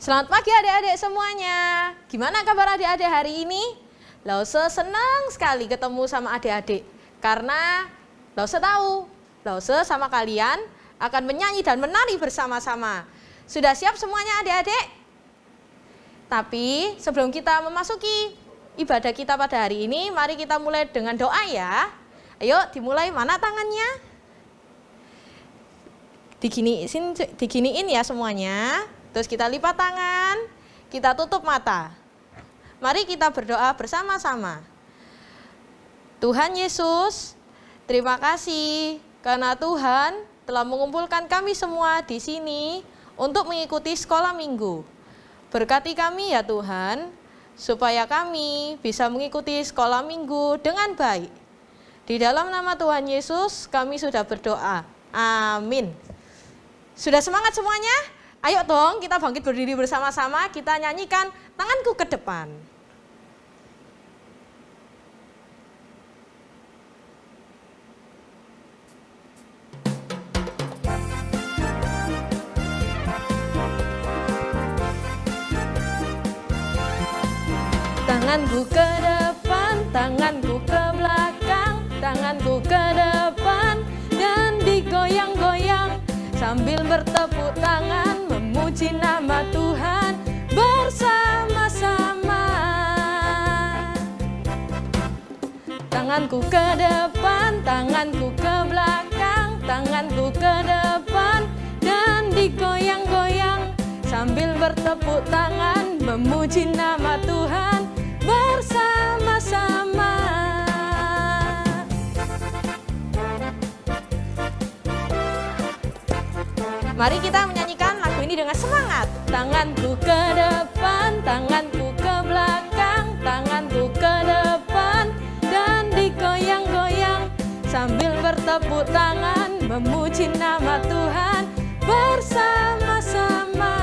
Selamat pagi adik-adik semuanya. Gimana kabar adik-adik hari ini? Lause senang sekali ketemu sama adik-adik. Karena Lause tahu, Lause sama kalian akan menyanyi dan menari bersama-sama. Sudah siap semuanya adik-adik? Tapi sebelum kita memasuki ibadah kita pada hari ini, mari kita mulai dengan doa ya. Ayo dimulai, mana tangannya? Diginiin ya semuanya. Terus kita lipat tangan, kita tutup mata. Mari kita berdoa bersama-sama. Tuhan Yesus, terima kasih karena Tuhan telah mengumpulkan kami semua di sini untuk mengikuti sekolah minggu. Berkati kami ya Tuhan, supaya kami bisa mengikuti sekolah minggu dengan baik. Di dalam nama Tuhan Yesus kami sudah berdoa. Amin. Sudah semangat semuanya? Ayo dong kita bangkit berdiri bersama-sama, kita nyanyikan Tanganku ke Depan. Tanganku ke depan, tanganku ke belakang, tanganku ke depan dan digoyang-goyang sambil bertepuk tangan memuji nama Tuhan bersama-sama. Tanganku ke depan, tanganku ke belakang, tanganku ke depan dan digoyang-goyang sambil bertepuk tangan memuji nama Tuhan bersama-sama. Mari kita menyanyikan lagu ini dengan semangat. Tanganku ke depan, tanganku ke belakang, tanganku ke depan dan digoyang-goyang sambil bertepuk tangan memuji nama Tuhan bersama-sama.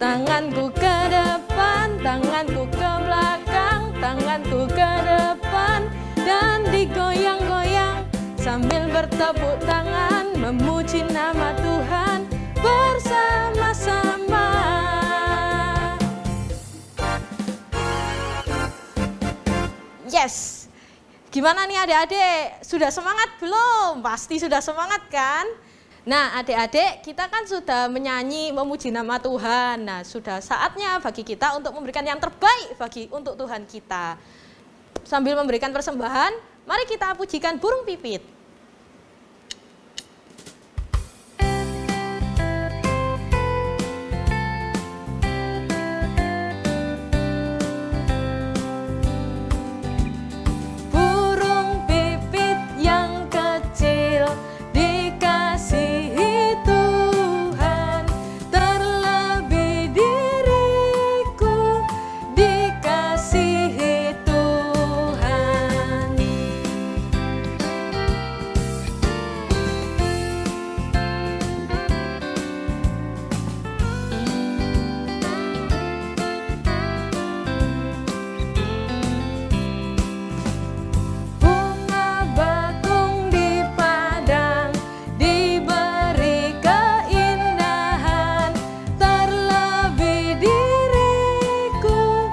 Tanganku ke depan, tanganku ke belakang, tanganku ke depan dan digoyang-goyang sambil bertepuk tangan memuji nama Tuhan bersama-sama. Yes! Gimana nih adik-adik? Sudah semangat belum? Pasti sudah semangat kan? Nah adik-adik, kita kan sudah menyanyi memuji nama Tuhan. Nah sudah saatnya bagi kita untuk memberikan yang terbaik untuk Tuhan kita. Sambil memberikan persembahan, mari kita pujikan burung pipit. Burung pipit yang kecil dikasihi Tuhan, terlebih diriku dikasihi Tuhan. Bunga bakung di padang diberi keindahan, terlebih diriku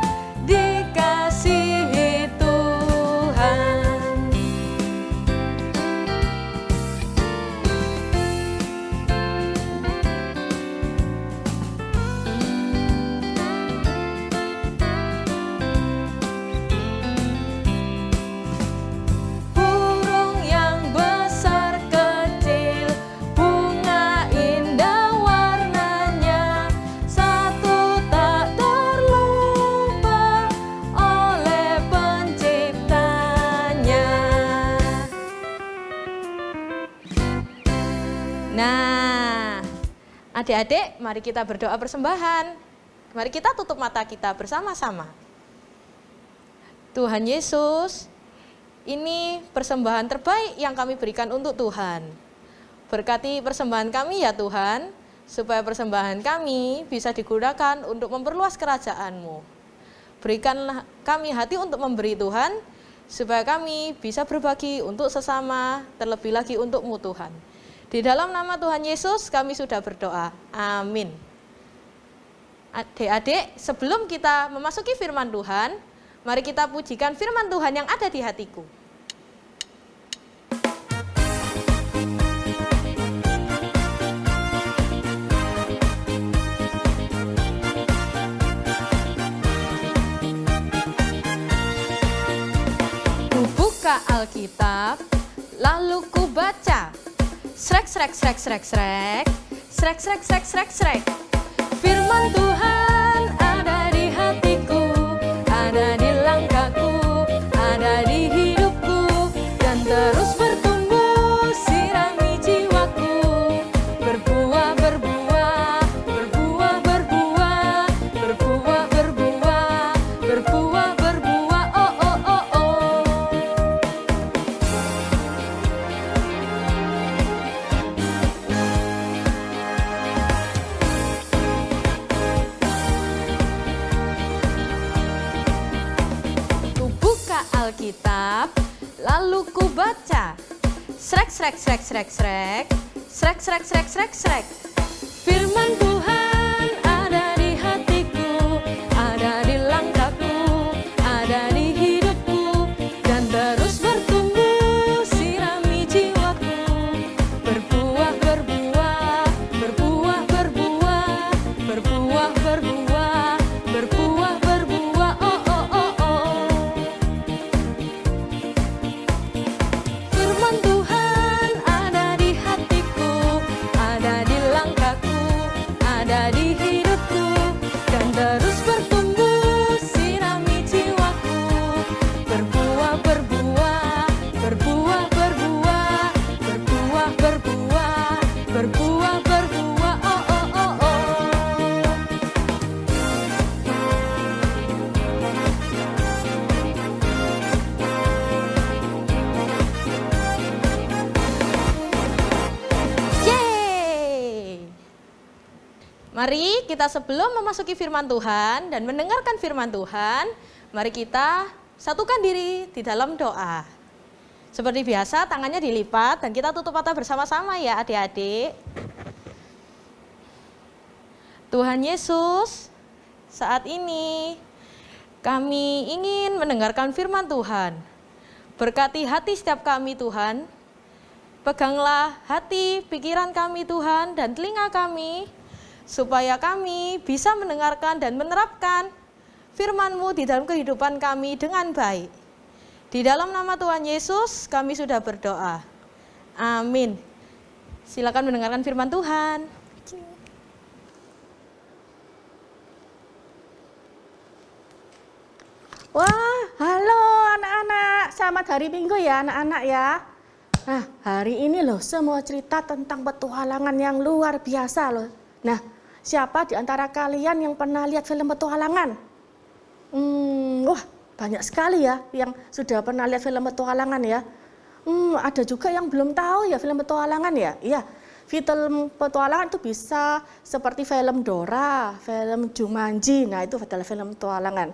dikasihi Tuhan. Burung yang besar kecil, bunga indah warnanya, satu tak terlupa oleh penciptanya. Nah, adik-adik, mari kita berdoa persembahan. Mari kita tutup mata kita bersama-sama. Tuhan Yesus, ini persembahan terbaik yang kami berikan untuk Tuhan. Berkati persembahan kami ya Tuhan, supaya persembahan kami bisa digunakan untuk memperluas kerajaan-Mu. Berikanlah kami hati untuk memberi Tuhan, supaya kami bisa berbagi untuk sesama, terlebih lagi untuk-Mu Tuhan. Di dalam nama Tuhan Yesus kami sudah berdoa. Amin. Adik-adik, sebelum kita memasuki firman Tuhan, mari kita pujikan firman Tuhan yang ada di hatiku. Ku buka Alkitab, lalu ku baca. Srek, srek, srek, srek, srek. Srek, srek, srek, srek, srek. Firman Tuhan ada di hatiku, ada di langkahku, ada di hidupku, dan terus bertumbuh, sirami jiwaku. Berbuah, berbuah, berbuah, berbuah, berbuah, berbuah, berbuah, berbuah, oh, oh, oh, oh. Alkitab, lalu ku baca. Srek, srek, srek, srek, srek. Srek, srek, srek, srek, srek. Firman Tuhan ada di hatiku, ada di langkahku, ada di hidupku, dan terus bertumbuh, sirami jiwaku. Berbuah, berbuah, berbuah, berbuah, berbuah, berbuah, berbuah, berbuah, oh, oh, oh, oh. Firman Tuhan ada di hatiku, ada di langkahku, ada di hidupku, dan terus bertumbuh, sirami jiwaku. Berbuah, berbuah, berbuah, berbuah, berbuah, berbuah, berbuah, berbuah, oh, oh, oh, oh. Yeay! Mari kita sebelum memasuki firman Tuhan dan mendengarkan firman Tuhan, mari kita satukan diri di dalam doa. Seperti biasa, tangannya dilipat dan kita tutup mata bersama-sama ya adik-adik. Tuhan Yesus, saat ini kami ingin mendengarkan firman Tuhan. Berkati hati setiap kami Tuhan. Peganglah hati, pikiran kami Tuhan dan telinga kami, supaya kami bisa mendengarkan dan menerapkan firman-Mu di dalam kehidupan kami dengan baik. Di dalam nama Tuhan Yesus kami sudah berdoa. Amin. Silakan mendengarkan firman Tuhan. Wah, halo anak-anak. Selamat hari Minggu ya anak-anak ya. Nah, hari ini loh saya mau cerita tentang petualangan yang luar biasa loh. Nah, siapa di antara kalian yang pernah lihat film petualangan? Wah, banyak sekali ya yang sudah pernah lihat film petualangan ya. Ada juga yang belum tahu ya film petualangan ya. Iya, film petualangan itu bisa seperti film Dora, film Jumanji. Nah, itu adalah film petualangan.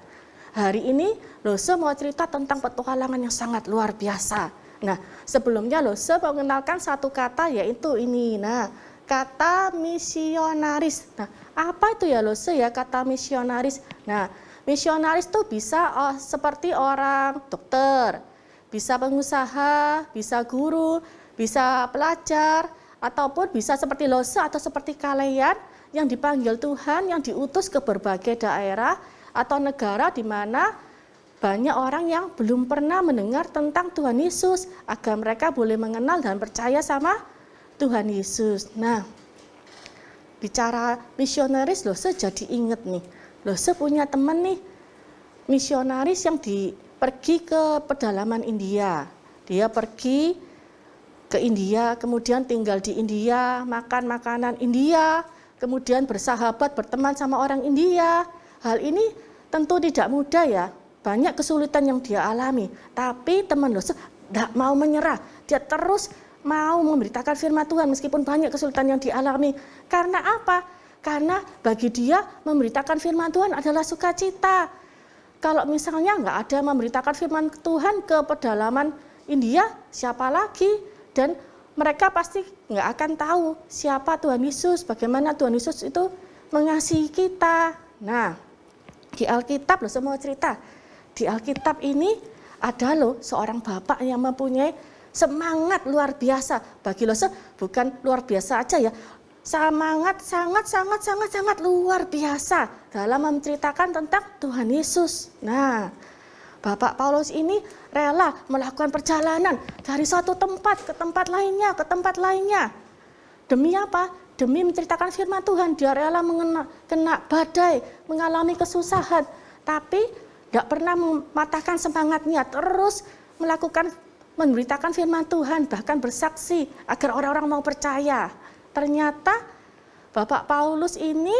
Hari ini Lose mau cerita tentang petualangan yang sangat luar biasa. Nah, sebelumnya Lose mau mengenalkan satu kata yaitu ini. Nah, kata misionaris. Nah, apa itu ya Lose ya kata misionaris? Nah, misionaris itu bisa seperti orang dokter, bisa pengusaha, bisa guru, bisa pelajar, ataupun bisa seperti Lose atau seperti kalian yang dipanggil Tuhan, yang diutus ke berbagai daerah atau negara di mana banyak orang yang belum pernah mendengar tentang Tuhan Yesus, agar mereka boleh mengenal dan percaya sama Tuhan Yesus. Nah, bicara misionaris, Lose jadi inget nih. Lose punya teman nih, misionaris yang pergi ke pedalaman India. Dia pergi ke India, kemudian tinggal di India, makan makanan India, kemudian bersahabat, berteman sama orang India. Hal ini tentu tidak mudah ya. Banyak kesulitan yang dia alami, tapi teman Lose tidak mau menyerah. Dia terus mau memberitakan firman Tuhan meskipun banyak kesulitan yang dialami. Karena apa? Karena bagi dia memberitakan firman Tuhan adalah sukacita. Kalau misalnya nggak ada memberitakan firman Tuhan ke pedalaman India, siapa lagi? Dan mereka pasti nggak akan tahu siapa Tuhan Yesus, bagaimana Tuhan Yesus itu mengasihi kita. Nah, di Alkitab loh semua cerita. Di Alkitab ini ada loh seorang bapak yang mempunyai semangat luar biasa. Bagi Lose bukan luar biasa aja ya, semangat sangat luar biasa dalam menceritakan tentang Tuhan Yesus. Nah, Bapak Paulus ini rela melakukan perjalanan dari suatu tempat ke tempat lainnya. Demi apa? Demi menceritakan firman Tuhan. Dia rela kena badai, mengalami kesusahan, tapi tidak pernah mematahkan semangatnya, terus memberitakan firman Tuhan, bahkan bersaksi agar orang-orang mau percaya. Ternyata Bapak Paulus ini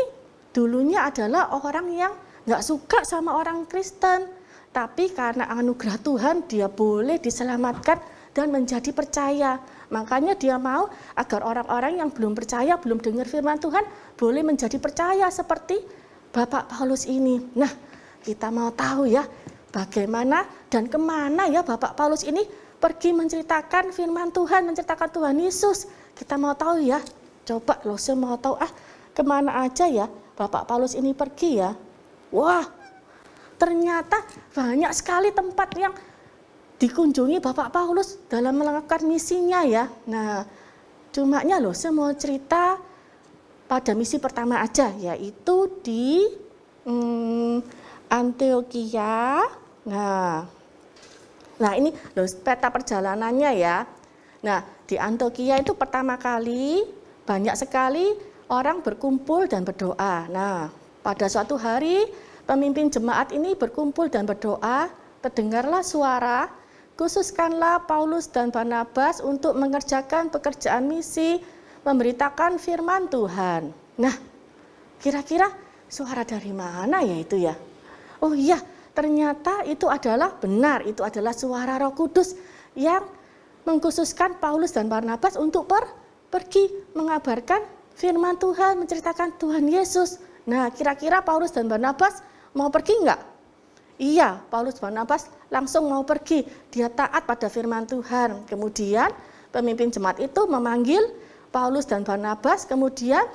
dulunya adalah orang yang nggak suka sama orang Kristen. Tapi karena anugerah Tuhan dia boleh diselamatkan dan menjadi percaya. Makanya dia mau agar orang-orang yang belum percaya, belum dengar firman Tuhan boleh menjadi percaya seperti Bapak Paulus ini. Nah, kita mau tahu ya bagaimana dan kemana ya Bapak Paulus ini pergi menceritakan firman Tuhan, menceritakan Tuhan Yesus. Kita mau tahu ya. Coba Lose mau tahu kemana aja ya Bapak Paulus ini pergi ya. Wah, ternyata banyak sekali tempat yang dikunjungi Bapak Paulus dalam melakukan misinya ya. Nah, cumanya Lose mau cerita pada misi pertama aja, yaitu di Antioquia. Nah ini loh peta perjalanannya ya. Nah, di Antioquia itu pertama kali banyak sekali orang berkumpul dan berdoa. Nah, pada suatu hari pemimpin jemaat ini berkumpul dan berdoa, terdengarlah suara, khususkanlah Paulus dan Barnabas untuk mengerjakan pekerjaan misi, memberitakan firman Tuhan. Nah, kira-kira suara dari mana ya itu ya? Oh iya, ternyata itu adalah benar, itu adalah suara Roh Kudus yang mengkhususkan Paulus dan Barnabas untuk pergi mengabarkan firman Tuhan, menceritakan Tuhan Yesus. Nah, kira-kira Paulus dan Barnabas mau pergi enggak? Iya, Paulus dan Barnabas langsung mau pergi. Dia taat pada firman Tuhan. Kemudian pemimpin jemaat itu memanggil Paulus dan Barnabas, kemudian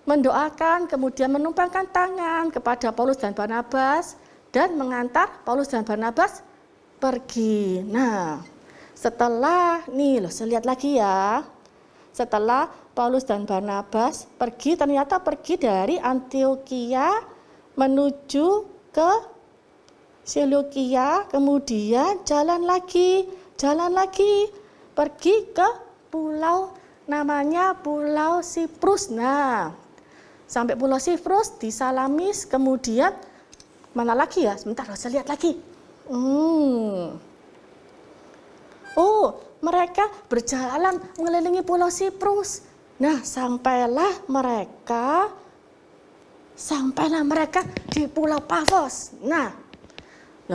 mendoakan, kemudian menumpangkan tangan kepada Paulus dan Barnabas dan mengantar Paulus dan Barnabas pergi. Nah, setelah saya lihat lagi ya. Setelah Paulus dan Barnabas pergi, ternyata pergi dari Antioquia menuju ke Seleukia, kemudian jalan lagi, pergi ke pulau namanya Pulau Siprus. Nah, sampai Pulau Siprus di Salamis, kemudian mana lagi ya? Sebentar, saya lihat lagi. Oh, mereka berjalan mengelilingi Pulau Siprus. Nah, sampailah mereka di Pulau Pafos. Nah,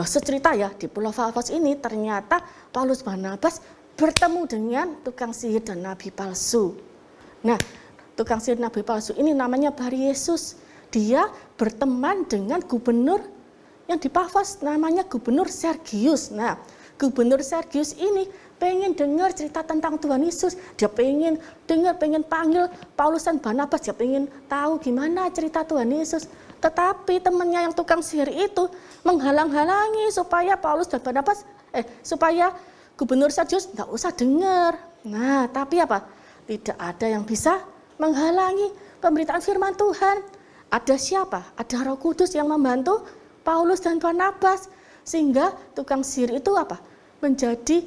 secerita ya, di Pulau Pafos ini ternyata Paulus Barnabas bertemu dengan tukang sihir dan nabi palsu. Nah, tukang sihir nabi palsu ini namanya Baryesus. Dia berteman dengan gubernur yang di Pafos, namanya Gubernur Sergius. Nah, Gubernur Sergius ini pengen dengar cerita tentang Tuhan Yesus. Dia pengen dengar, pengen panggil Paulus dan Barnabas. Dia pengen tahu gimana cerita Tuhan Yesus. Tetapi temannya yang tukang sihir itu menghalang-halangi supaya Paulus dan Barnabas, supaya Gubernur Sergius nggak usah dengar. Nah, tapi apa? Tidak ada yang bisa menghalangi pemberitaan firman Tuhan. Ada siapa? Ada Roh Kudus yang membantu Paulus dan Barnabas. Sehingga tukang sihir itu menjadi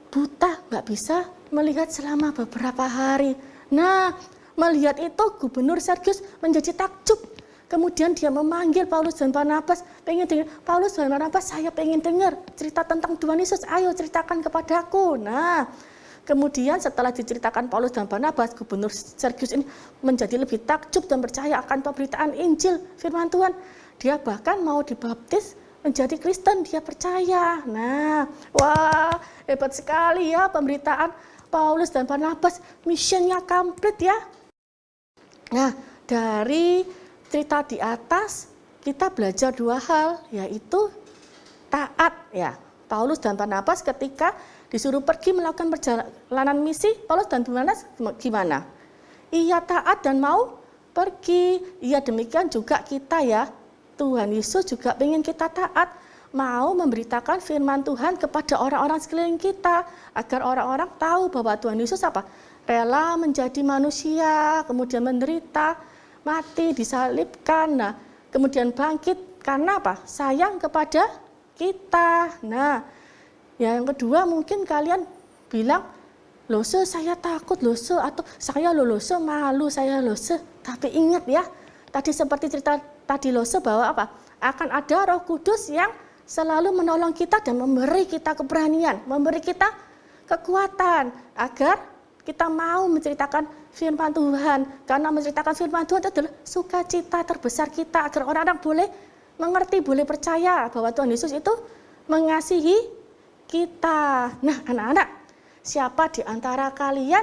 buta, nggak bisa melihat selama beberapa hari. Nah, melihat itu Gubernur Sergius menjadi takjub. Kemudian dia memanggil Paulus dan Barnabas, pengen dengar, Paulus dan Barnabas, saya pengen dengar cerita tentang Tuhan Yesus, ayo ceritakan kepadaku. Nah, kemudian setelah diceritakan Paulus dan Barnabas, Gubernur Sergius ini menjadi lebih takjub dan percaya akan pemberitaan Injil firman Tuhan. Dia bahkan mau dibaptis menjadi Kristen, dia percaya. Nah, wah, hebat sekali ya pemberitaan Paulus dan Barnabas, misinya komplit ya. Nah, dari cerita di atas kita belajar dua hal, yaitu taat ya. Paulus dan Barnabas ketika disuruh pergi melakukan perjalanan misi, Paulus dan Barnabas gimana? Ia taat dan mau pergi. Iya, demikian juga kita ya. Tuhan Yesus juga ingin kita taat, mau memberitakan firman Tuhan kepada orang-orang sekeliling kita, agar orang-orang tahu bahwa Tuhan Yesus apa? Rela menjadi manusia, kemudian menderita, mati, disalibkan, nah, kemudian bangkit. Karena apa? Sayang kepada kita. Nah, yang kedua mungkin kalian bilang, loh saya takut loh atau saya loh malu saya loh. Tapi ingat ya, tadi seperti cerita tadi loh bahwa apa? Akan ada Roh Kudus yang selalu menolong kita dan memberi kita keberanian, memberi kita kekuatan agar kita mau menceritakan firman Tuhan. Karena menceritakan firman Tuhan itu adalah sukacita terbesar kita agar orang-orang boleh mengerti, boleh percaya bahwa Tuhan Yesus itu mengasihi kita. Nah, anak-anak, siapa di antara kalian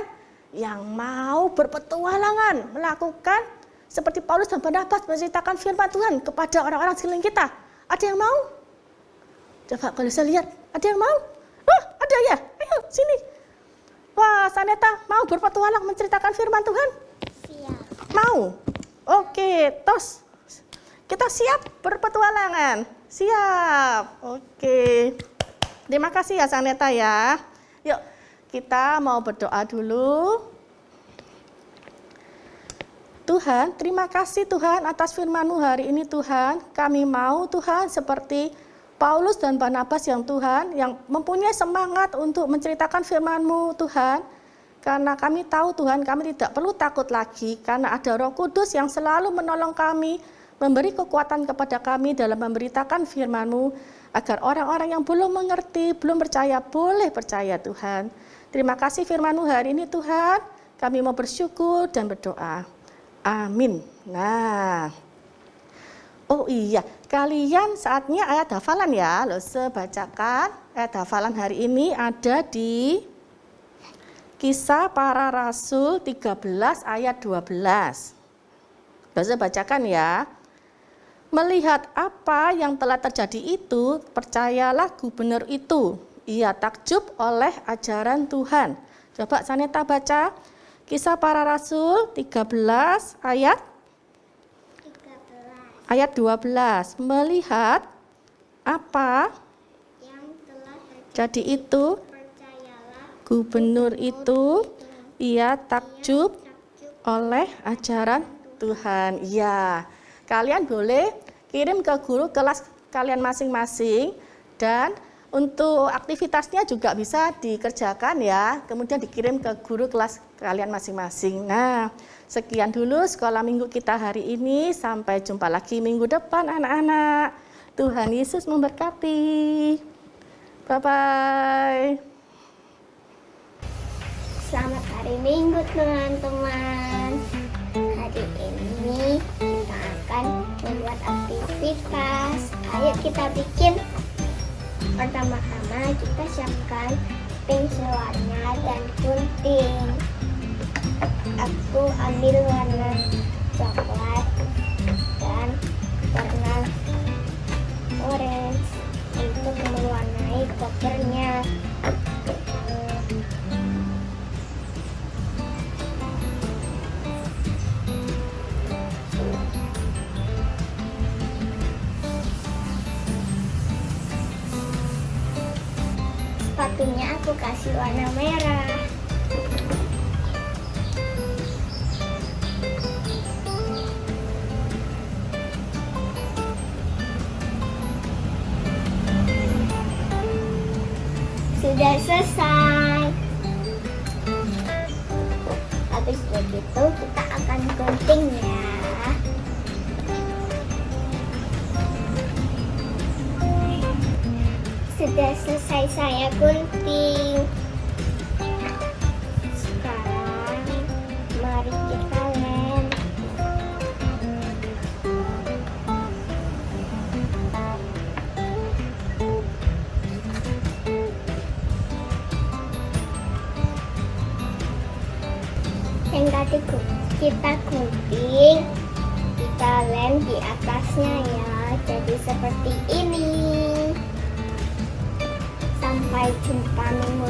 yang mau berpetualangan melakukan seperti Paulus dan Barnabas menceritakan firman Tuhan kepada orang-orang sekeliling kita? Ada yang mau? Coba kalau saya lihat, ada yang mau? Wah, ada ya? Ayo, sini. Wah, Saneta mau berpetualang menceritakan firman Tuhan? Siap. Mau? Oke, tos. Kita siap berpetualangan? Siap. Oke. Terima kasih ya Saneta ya. Yuk, kita mau berdoa dulu. Tuhan, terima kasih Tuhan atas firman-Mu hari ini Tuhan. Kami mau Tuhan seperti Paulus dan Barnabas yang Tuhan, yang mempunyai semangat untuk menceritakan firman-Mu Tuhan. Karena kami tahu Tuhan, kami tidak perlu takut lagi, karena ada Roh Kudus yang selalu menolong kami, memberi kekuatan kepada kami dalam memberitakan firman-Mu, agar orang-orang yang belum mengerti, belum percaya, boleh percaya Tuhan. Terima kasih firman-Mu hari ini Tuhan, kami mau bersyukur dan berdoa. Amin. Nah, oh iya, kalian saatnya ayat hafalan ya. Lose bacakan ayat hafalan hari ini ada di Kisah Para Rasul 13 ayat 12. Lose bacakan ya. Melihat apa yang telah terjadi itu, percayalah gubernur itu. Ia takjub oleh ajaran Tuhan. Coba Saneta baca. Kisah Para Rasul 13 ayat 12. Melihat apa Yang telah jadi itu, percayalah gubernur itu, ia takjub oleh ajaran Tuhan. Ya, kalian boleh kirim ke guru kelas kalian masing-masing, dan untuk aktivitasnya juga bisa dikerjakan ya, kemudian dikirim ke guru kelas kalian masing-masing. Nah, sekian dulu sekolah minggu kita hari ini. Sampai jumpa lagi minggu depan anak-anak. Tuhan Yesus memberkati. Bye-bye. Selamat hari Minggu teman-teman. Hari ini kita akan membuat aktivitas. Ayo kita bikin. Pertama-tama kita siapkan pensil warna dan gunting. Aku ambil warna coklat dan warna orange untuk mewarnai kopernya. Sepatunya aku kasih warna merah. Sudah selesai. Habis begitu kita akan gunting ya. Sudah selesai saya gunting. Sekarang mari kita lem. Yang tadi kita gunting, kita lem di atasnya ya, jadi seperti ini. Sampai jumpa minggu